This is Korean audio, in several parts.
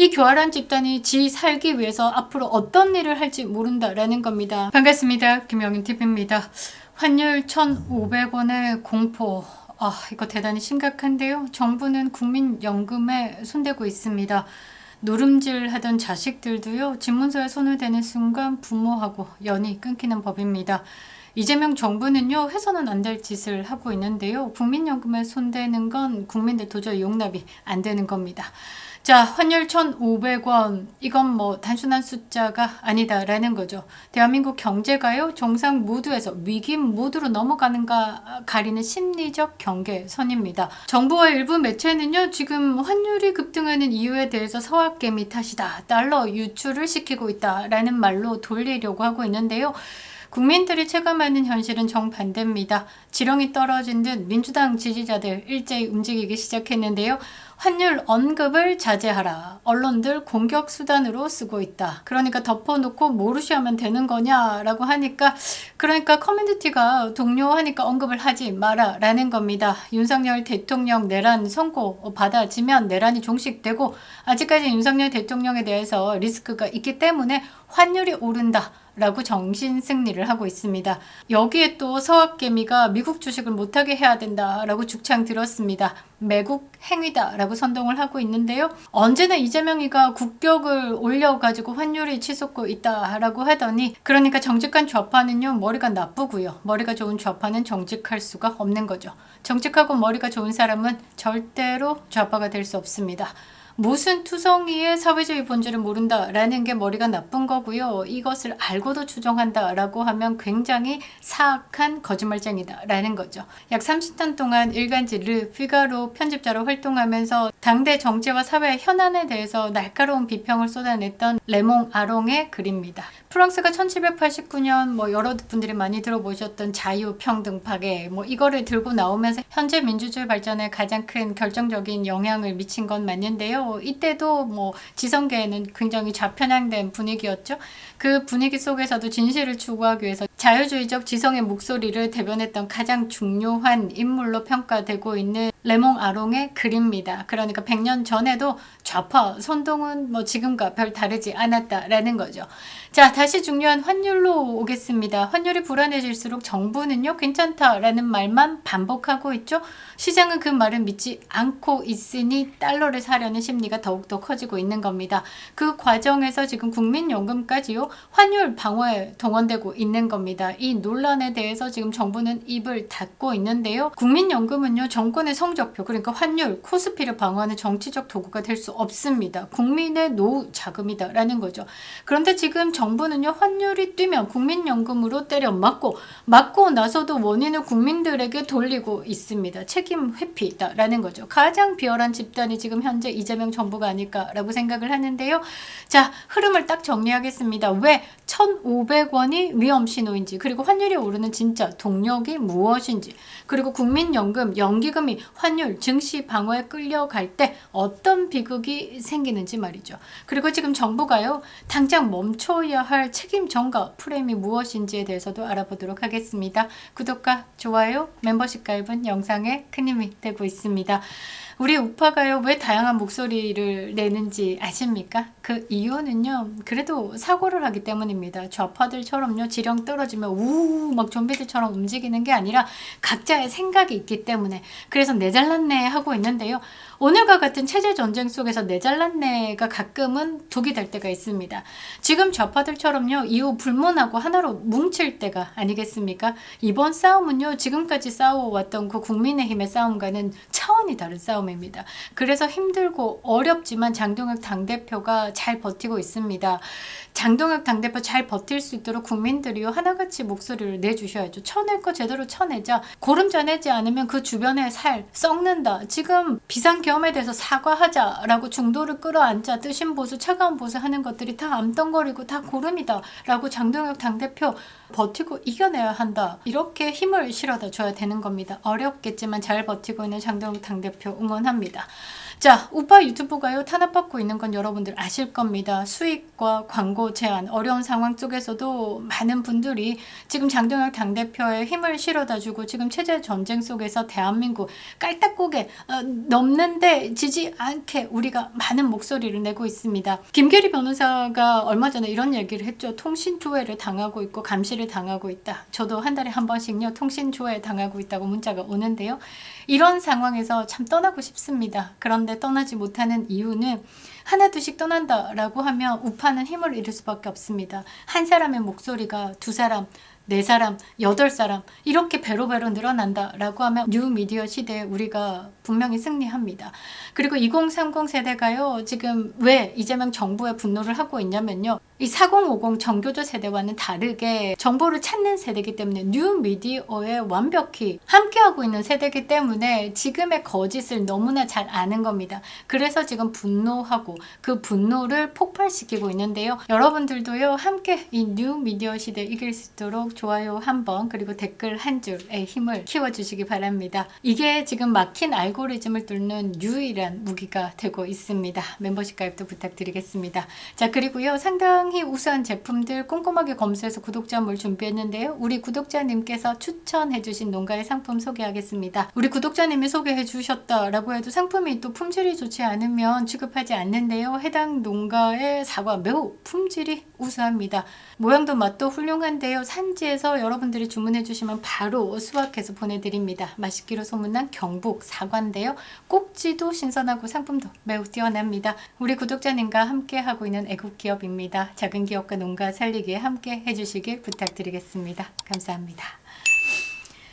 이 교활한 집단이 지 살기 위해서 앞으로 어떤 일을 할지 모른다라는 겁니다. 반갑습니다. 김영인TV입니다. 환율 1,500원의 공포. 이거 대단히 심각한데요. 정부는 국민연금에 손대고 있습니다. 노름질 하던 자식들도요, 집문서에 손을 대는 순간 부모하고 연이 끊기는 법입니다. 이재명 정부는요, 해서는 안 될 짓을 하고 있는데요. 국민연금에 손대는 건 국민들 도저히 용납이 안 되는 겁니다. 자, 환율 1,500원. 이건 뭐 단순한 숫자가 아니다라는 거죠. 대한민국 경제가요, 정상 모드에서 위기 모드로 넘어가는가 가리는 심리적 경계선입니다. 정부와 일부 매체는요, 지금 환율이 급등하는 이유에 대해서 서학개미 탓이다, 달러 유출을 시키고 있다라는 말로 돌리려고 하고 있는데요. 국민들이 체감하는 현실은 정반대입니다. 지렁이 떨어진 듯 민주당 지지자들 일제히 움직이기 시작했는데요. 환율 언급을 자제하라. 언론들 공격 수단으로 쓰고 있다. 그러니까 덮어놓고 모르시하면 되는 거냐라고 하니까, 그러니까 커뮤니티가 동료하니까 언급을 하지 마라 라는 겁니다. 윤석열 대통령 내란 선고 받아지면 내란이 종식되고, 아직까지 윤석열 대통령에 대해서 리스크가 있기 때문에 환율이 오른다 라고 정신 승리를 하고 있습니다. 여기에 또 서학개미가 미국 주식을 못하게 해야 된다라고 죽창 들었습니다. 매국 행위다라고 선동을 하고 있는데요. 언제나 이재명이가 국격을 올려가지고 환율이 치솟고 있다라고 하더니, 그러니까 정직한 좌파는요, 머리가 나쁘고요, 머리가 좋은 좌파는 정직할 수가 없는 거죠. 정직하고 머리가 좋은 사람은 절대로 좌파가 될 수 없습니다. 무슨 투성이의 사회주의 본질을 모른다라는 게 머리가 나쁜 거고요. 이것을 알고도 추종한다라고 하면 굉장히 사악한 거짓말쟁이다라는 거죠. 약 30년 동안 일간지 르 피가로 편집자로 활동하면서 당대 정치와 사회 현안에 대해서 날카로운 비평을 쏟아냈던 레몽 아롱의 글입니다. 프랑스가 1789년 여러 분들이 많이 들어보셨던 자유, 평등, 파괴 이거를 들고 나오면서 현재 민주주의 발전에 가장 큰 결정적인 영향을 미친 건 맞는데요. 이때도 지성계에는 굉장히 좌편향된 분위기였죠. 그 분위기 속에서도 진실을 추구하기 위해서 자유주의적 지성의 목소리를 대변했던 가장 중요한 인물로 평가되고 있는 레몽 아롱의 글입니다. 그러니까 100년 전에도 좌파 선동은 지금과 별 다르지 않았다라는 거죠. 자, 다시 중요한 환율로 오겠습니다. 환율이 불안해질수록 정부는요, 괜찮다라는 말만 반복하고 있죠. 시장은 그 말을 믿지 않고 있으니 달러를 사려는 심리가 더욱더 커지고 있는 겁니다. 그 과정에서 지금 국민연금까지요, 환율 방어에 동원되고 있는 겁니다. 이 논란에 대해서 지금 정부는 입을 닫고 있는데요. 국민연금은요, 정권의 성적표, 그러니까 환율, 코스피를 방어하는 정치적 도구가 될 수 없습니다. 국민의 노후 자금이다라는 거죠. 그런데 지금 정부는요, 환율이 뛰면 국민연금으로 때려 맞고 나서도 원인을 국민들에게 돌리고 있습니다. 책임 회피다라는 거죠. 가장 비열한 집단이 지금 현재 이재명 정부가 아닐까라고 생각을 하는데요. 자, 흐름을 딱 정리하겠습니다. 왜 1,500원이 위험신호인지, 그리고 환율이 오르는 진짜 동력이 무엇인지, 그리고 국민연금, 연기금이 환율, 증시 방어에 끌려갈 때 어떤 비극이 생기는지 말이죠. 그리고 지금 정부가요, 당장 멈춰야 할 책임 전가 프레임이 무엇인지에 대해서도 알아보도록 하겠습니다. 구독과 좋아요, 멤버십 가입은 영상에 큰 힘이 되고 있습니다. 우리 우파가요, 왜 다양한 목소리를 내는지 아십니까? 그 이유는요, 그래도 사고를 하기 때문입니다. 좌파들처럼요, 지령 떨어지면 막 좀비들처럼 움직이는 게 아니라 각자의 생각이 있기 때문에, 그래서 내 잘났네 하고 있는데요. 오늘과 같은 체제 전쟁 속에서 내 잘났네가 가끔은 독이 될 때가 있습니다. 지금 좌파들처럼요, 이후 불문하고 하나로 뭉칠 때가 아니겠습니까? 이번 싸움은요, 지금까지 싸워왔던 그 국민의힘의 싸움과는 차원이 다른 싸움입니다. 그래서 힘들고 어렵지만 장동혁 당대표가 잘 버티고 있습니다. 장동혁 당대표 잘 버틸 수 있도록 국민들이요, 하나같이 목소리를 내주셔야죠. 쳐낼 거 제대로 쳐내자. 고름자 내지 않으면 그 주변에 살 썩는다. 지금 비상계엄에 대해서 사과하자라고 중도를 끌어안자 뜨신 보수, 차가운 보수 하는 것들이 다 암덩거리고 다 고름이다 라고 장동혁 당대표 버티고 이겨내야 한다. 이렇게 힘을 실어다 줘야 되는 겁니다. 어렵겠지만 잘 버티고 있는 장동혁 당대표 응원합니다. 자, 우파 유튜브가요 탄압받고 있는 건 여러분들 아실 겁니다. 수익과 광고 제한, 어려운 상황 속에서도 많은 분들이 지금 장동혁 당대표의 힘을 실어다주고 지금 체제 전쟁 속에서 대한민국 깔딱고개 넘는데 지지 않게 우리가 많은 목소리를 내고 있습니다. 김계리 변호사가 얼마 전에 이런 얘기를 했죠. 통신조회를 당하고 있고 감시를 당하고 있다. 저도 한 달에 한 번씩요 통신조회 당하고 있다고 문자가 오는데요. 이런 상황에서 참 떠나고 싶습니다. 그런데 떠나지 못하는 이유는 하나둘씩 떠난다라고 하면 우파는 힘을 잃을 수밖에 없습니다. 한 사람의 목소리가 두 사람, 네 사람, 여덟 사람 이렇게 배로 늘어난다라고 하면 뉴미디어 시대에 우리가 분명히 승리합니다. 그리고 2030 세대가요 지금 왜 이재명 정부에 분노를 하고 있냐면요. 이 4050 정교조 세대와는 다르게 정보를 찾는 세대이기 때문에 뉴미디어에 완벽히 함께하고 있는 세대이기 때문에 지금의 거짓을 너무나 잘 아는 겁니다. 그래서 지금 분노하고 그 분노를 폭발시키고 있는데요. 여러분들도요 함께 이 뉴미디어 시대 이길 수 있도록 좋아요 한번 그리고 댓글 한 줄의 힘을 키워주시기 바랍니다. 이게 지금 막힌 알고리즘을 뚫는 유일한 무기가 되고 있습니다. 멤버십 가입도 부탁드리겠습니다. 자, 그리고요 상당히 우수한 제품들 꼼꼼하게 검수해서 구독자몰 준비했는데요. 우리 구독자님께서 추천해주신 농가의 상품 소개하겠습니다. 우리 구독자님이 소개해 주셨다라고 해도 상품이 또 품질이 좋지 않으면 취급하지 않는데요. 해당 농가의 사과 매우 품질이 우수합니다. 모양도 맛도 훌륭한데요. 산지에서 여러분들이 주문해 주시면 바로 수확해서 보내드립니다. 맛있기로 소문난 경북 사과인데요. 꼭지도 신선하고 상품도 매우 뛰어납니다. 우리 구독자님과 함께 하고 있는 애국기업입니다. 작은 기업과 농가 살리기에 함께 해주시길 부탁드리겠습니다. 감사합니다.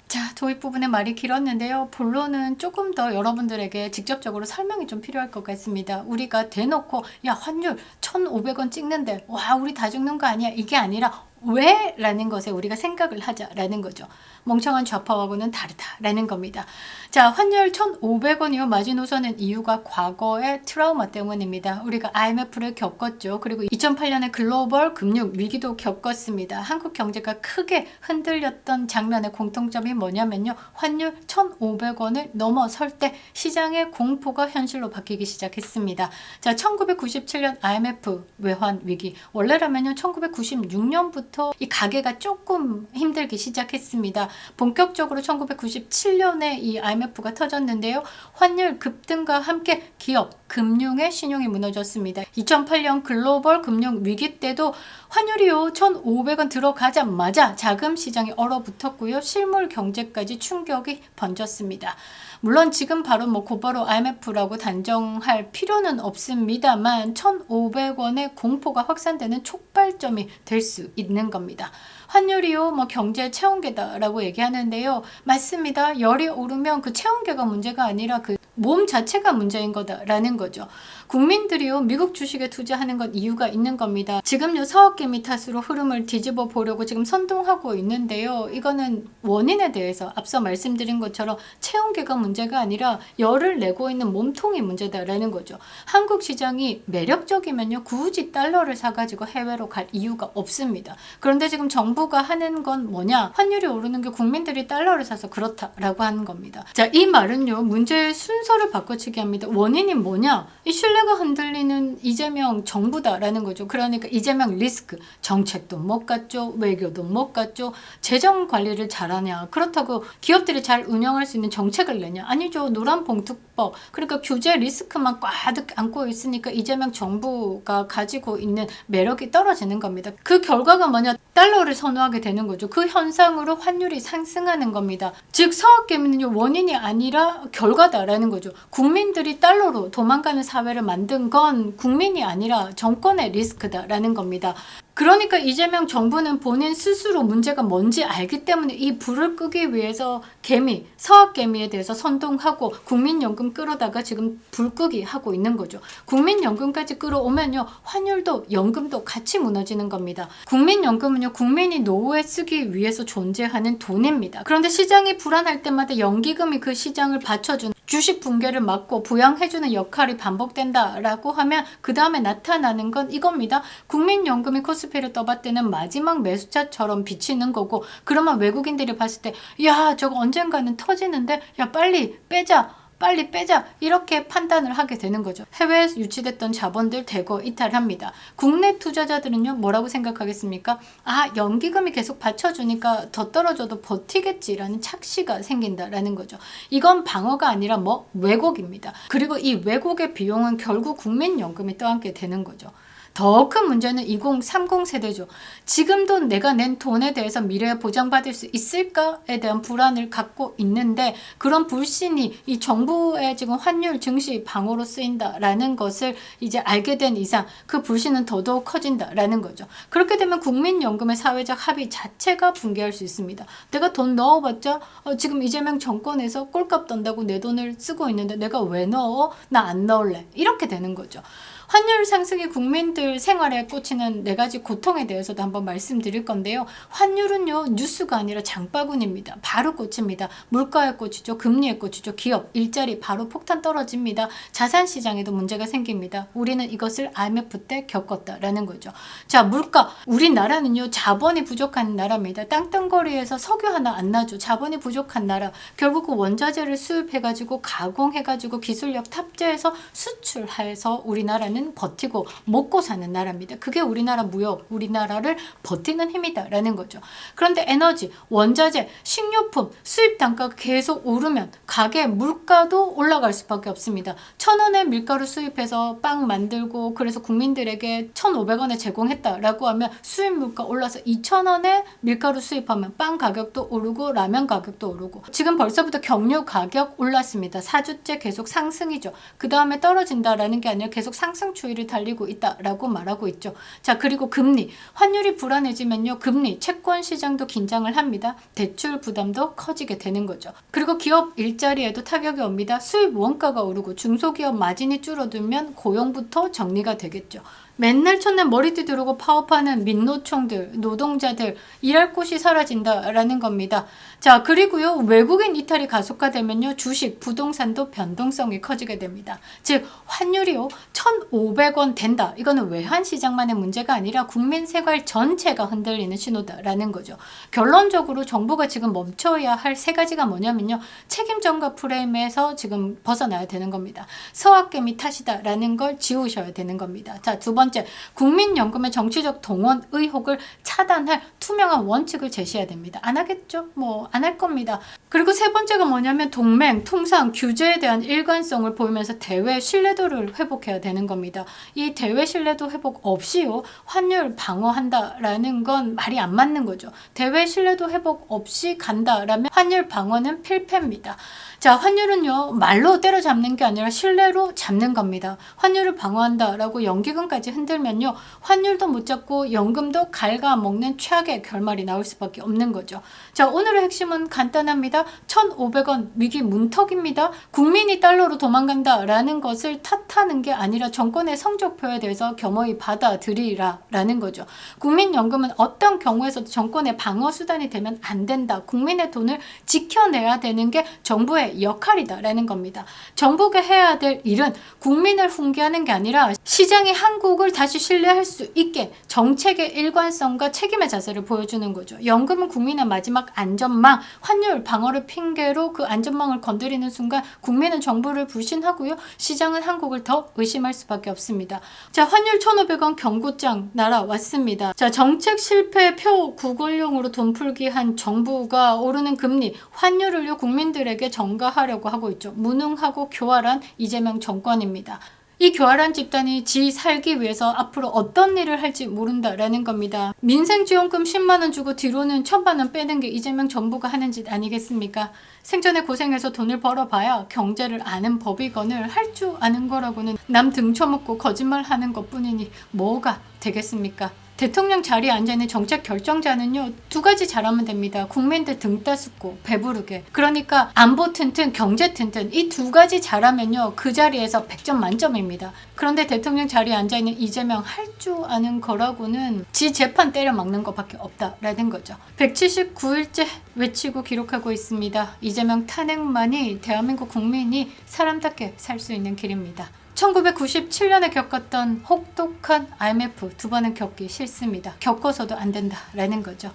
자, 도입 부분에 말이 길었는데요. 본론은 조금 더 여러분들에게 직접적으로 설명이 좀 필요할 것 같습니다. 우리가 대놓고 야 환율 1,500원 찍는데 와 우리 다 죽는 거 아니야 이게 아니라 왜? 라는 것에 우리가 생각을 하자라는 거죠. 멍청한 좌파하고는 다르다라는 겁니다. 자, 환율 1,500원이요. 마지노선은 이유가 과거의 트라우마 때문입니다. 우리가 IMF를 겪었죠. 그리고 2008년에 글로벌 금융 위기도 겪었습니다. 한국 경제가 크게 흔들렸던 장면의 공통점이 뭐냐면요. 환율 1,500원을 넘어설 때 시장의 공포가 현실로 바뀌기 시작했습니다. 자, 1997년 IMF 외환 위기. 원래라면요. 1996년부터 이 가계가 조금 힘들기 시작했습니다. 본격적으로 1997년에 이 IMF가 터졌는데요. 환율 급등과 함께 기업, 금융의 신용이 무너졌습니다. 2008년 글로벌 금융 위기 때도 환율이요 1,500원 들어가자마자 자금 시장이 얼어붙었고요. 실물 경제까지 충격이 번졌습니다. 물론 지금 바로 곧바로 IMF라고 단정할 필요는 없습니다만 1,500원의 공포가 확산되는 촉발점이 될 수 있는 겁니다. 환율이요 경제 체온계다라고 얘기하는데요. 맞습니다. 열이 오르면 그 체온계가 문제가 아니라 그 몸 자체가 문제인 거다라는 거죠. 국민들이요 미국 주식에 투자하는 건 이유가 있는 겁니다. 지금요 서학개미 탓으로 흐름을 뒤집어 보려고 지금 선동하고 있는데요. 이거는 원인에 대해서 앞서 말씀드린 것처럼 체온계가 문제가 아니라 열을 내고 있는 몸통이 문제다라는 거죠. 한국 시장이 매력적이면요 굳이 달러를 사가지고 해외로 갈 이유가 없습니다. 그런데 지금 정부가 하는 건 뭐냐? 환율이 오르는 게 국민들이 달러를 사서 그렇다라고 하는 겁니다. 자, 이 말은요 문제의 순서를 바꿔치기 합니다. 원인이 뭐냐? 이 신뢰가 흔들리는 이재명 정부다라는 거죠. 그러니까 이재명 리스크, 정책도 못 갔죠, 외교도 못 갔죠, 재정 관리를 잘하냐? 그렇다고 기업들이 잘 운영할 수 있는 정책을 내냐? 아니죠. 노란봉투법, 그러니까 규제 리스크만 꽉득 안고 있으니까 이재명 정부가 가지고 있는 매력이 떨어지는 겁니다. 그 결과가 뭐냐? 달러를 선호하게 되는 거죠. 그 현상으로 환율이 상승하는 겁니다. 즉 서학개미는요 원인이 아니라 결과다라는 거죠. 국민들이 달러로 도망가는 사회를 만든 건 국민이 아니라 정권의 리스크다라는 겁니다. 그러니까 이재명 정부는 본인 스스로 문제가 뭔지 알기 때문에 이 불을 끄기 위해서 개미, 서학개미에 대해서 선동하고 국민연금 끌어다가 지금 불 끄기 하고 있는 거죠. 국민연금까지 끌어오면요 환율도 연금도 같이 무너지는 겁니다. 국민연금은요 국민이 노후에 쓰기 위해서 존재하는 돈입니다. 그런데 시장이 불안할 때마다 연기금이 그 시장을 받쳐주는 주식 붕괴를 막고 부양해주는 역할이 반복된다라고 하면 그 다음에 나타나는 건 이겁니다. 국민연금이 코스피를 떠받드는 마지막 매수차처럼 비치는 거고, 그러면 외국인들이 봤을 때 야 저거 언젠가는 터지는데 야 빨리 빼자, 빨리 빼자 이렇게 판단을 하게 되는 거죠. 해외에 유치됐던 자본들 대거 이탈합니다. 국내 투자자들은요 뭐라고 생각하겠습니까? 아, 연기금이 계속 받쳐주니까 더 떨어져도 버티겠지라는 착시가 생긴다라는 거죠. 이건 방어가 아니라 뭐 왜곡입니다. 그리고 이 왜곡의 비용은 결국 국민연금이 떠안게 되는 거죠. 더 큰 문제는 2030 세대죠. 지금도 내가 낸 돈에 대해서 미래에 보장받을 수 있을까에 대한 불안을 갖고 있는데, 그런 불신이 이 정부의 지금 환율 증시 방어로 쓰인다라는 것을 이제 알게 된 이상 그 불신은 더더욱 커진다라는 거죠. 그렇게 되면 국민연금의 사회적 합의 자체가 붕괴할 수 있습니다. 내가 돈 넣어봤자 지금 이재명 정권에서 꼴값 떤다고 내 돈을 쓰고 있는데 내가 왜 넣어? 나 안 넣을래. 이렇게 되는 거죠. 환율 상승이 국민들 생활에 꽂히는 4가지 고통에 대해서도 한번 말씀드릴 건데요. 환율은요 뉴스가 아니라 장바구니입니다. 바로 꽂힙니다. 물가에 꽂히죠. 금리에 꽂히죠. 기업, 일자리 바로 폭탄 떨어집니다. 자산시장에도 문제가 생깁니다. 우리는 이것을 IMF 때 겪었다라는 거죠. 자, 물가. 우리나라는요 자본이 부족한 나라입니다. 땅덩거리에서 석유 하나 안 나죠. 자본이 부족한 나라. 결국 그 원자재를 수입해가지고 가공해가지고 기술력 탑재해서 수출해서 우리나라는 버티고 먹고 사는 나라입니다. 그게 우리나라 무역, 우리나라를 버티는 힘이다라는 거죠. 그런데 에너지, 원자재, 식료품 수입 단가가 계속 오르면 가게 물가도 올라갈 수밖에 없습니다. 1,000원에 밀가루 수입해서 빵 만들고 그래서 국민들에게 1,500원에 제공했다라고 하면 수입 물가 올라서 2,000원에 밀가루 수입하면 빵 가격도 오르고 라면 가격도 오르고, 지금 벌써부터 경유 가격 올랐습니다. 4주째 계속 상승이죠. 그 다음에 떨어진다라는 게 아니라 계속 상승 추이를 달리고 있다라고 말하고 있죠. 자, 그리고 금리. 환율이 불안해지면요 금리, 채권 시장도 긴장을 합니다. 대출 부담도 커지게 되는 거죠. 그리고 기업 일자리에도 타격이 옵니다. 수입 원가가 오르고 중소기업 마진이 줄어들면 고용부터 정리가 되겠죠. 맨날 첫날 머리띠 두르고 파업하는 민노총들, 노동자들, 일할 곳이 사라진다라는 겁니다. 자, 그리고요 외국인 이탈이 가속화되면요 주식, 부동산도 변동성이 커지게 됩니다. 즉 환율이요 1,500원 된다. 이거는 외환시장만의 문제가 아니라 국민 생활 전체가 흔들리는 신호다라는 거죠. 결론적으로 정부가 지금 멈춰야 할 3가지가 뭐냐면요, 책임전가 프레임에서 지금 벗어나야 되는 겁니다. 서학개미 탓이다라는 걸 지우셔야 되는 겁니다. 자, 2번째, 국민연금의 정치적 동원 의혹을 차단할 투명한 원칙을 제시해야 됩니다. 안 하겠죠? 뭐 안 할 겁니다. 그리고 3번째가 뭐냐면 동맹, 통상, 규제에 대한 일관성을 보이면서 대외 신뢰도를 회복해야 되는 겁니다. 이 대외 신뢰도 회복 없이요 환율 방어한다라는 건 말이 안 맞는 거죠. 대외 신뢰도 회복 없이 간다라면 환율 방어는 필패입니다. 자, 환율은요 말로 때려잡는 게 아니라 신뢰로 잡는 겁니다. 환율을 방어한다라고 연기금까지 흔들면요 환율도 못 잡고 연금도 갉아먹는 최악의 결말이 나올 수밖에 없는 거죠. 자, 오늘의 핵심은 간단합니다. 1,500원 위기 문턱입니다. 국민이 달러로 도망간다라는 것을 탓하는 게 아니라 정권의 성적표에 대해서 겸허히 받아들이라라는 거죠. 국민연금은 어떤 경우에서도 정권의 방어 수단이 되면 안 된다. 국민의 돈을 지켜내야 되는 게 정부의 역할이다라는 겁니다. 정부가 해야 될 일은 국민을 훈계하는 게 아니라 시장이 한국을 다시 신뢰할 수 있게 정책의 일관성과 책임의 자세를 보여주는 거죠. 연금은 국민의 마지막 안전망, 환율 방어를 핑계로 그 안전망을 건드리는 순간 국민은 정부를 불신하고요 시장은 한국을 더 의심할 수밖에 없습니다. 자, 환율 1,500원 경고장 날아왔습니다. 자, 정책 실패 표 구걸용으로 돈 풀기 한 정부가 오르는 금리, 환율을요 국민들에게 전가하려고 하고 있죠. 무능하고 교활한 이재명 정권입니다. 이 교활한 집단이 지 살기 위해서 앞으로 어떤 일을 할지 모른다라는 겁니다. 민생지원금 10만원 주고 뒤로는 1,000만원 빼는 게 이재명 정부가 하는 짓 아니겠습니까? 생전에 고생해서 돈을 벌어봐야 경제를 아는 법이건을 할 줄 아는 거라고는 남 등쳐먹고 거짓말하는 것뿐이니 뭐가 되겠습니까? 대통령 자리에 앉아있는 정책 결정자는요 2가지 잘하면 됩니다. 국민들 등 따숩고 배부르게. 그러니까 안보 튼튼, 경제 튼튼 이 2가지 잘하면요 그 자리에서 100점 만점입니다. 그런데 대통령 자리에 앉아있는 이재명 할 줄 아는 거라고는 지 재판 때려 막는 것밖에 없다라는 거죠. 179일째 외치고 기록하고 있습니다. 이재명 탄핵만이 대한민국 국민이 사람답게 살 수 있는 길입니다. 1997년에 겪었던 혹독한 IMF 2번은 겪기 싫습니다. 겪어서도 안 된다라는 거죠.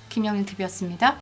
김영윤 TV였습니다.